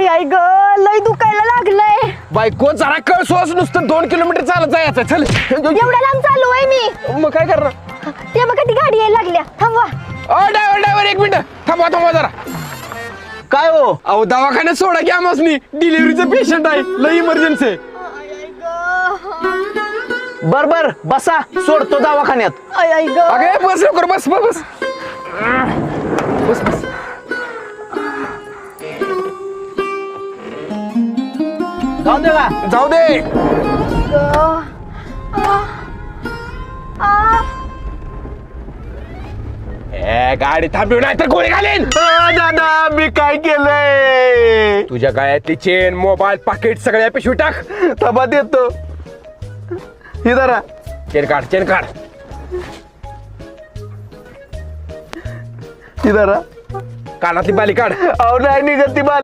आई आई ग लय दुखायला लागलंय. बायको जरा कळ सोस नुसतं 2 किलोमीटर चालत जायचं. चल एवढ्या लांब चालू आहे मी. मग काय करणार? ते बघा ती गाडी यायला लागल्या. थांबवा. ड्रायव्हर 1 मिनिट थांबवा जरा. काय हो? अहो दवाखान्यात सोडा की आम्हासनी डिलिव्हरीचं पेशंट आहे, लय इमर्जन्सी. बर बसा, सोडतो दवाखान्यात. आई आई ग. अगे बस लवकर बस. जाऊ दे का? जाऊ दे. गाडी थांबव नाही तर गोळी घालेन. दादा मी काय केलंय? तुझ्या गळ्यातली चेन, मोबाईल, पाकिट सगळ्या पिशवी टाक. तबा देतो. ही जरा चेन काढ. ही जरा. कानातली बाली काढ. अहो नाही निघत ती बाल.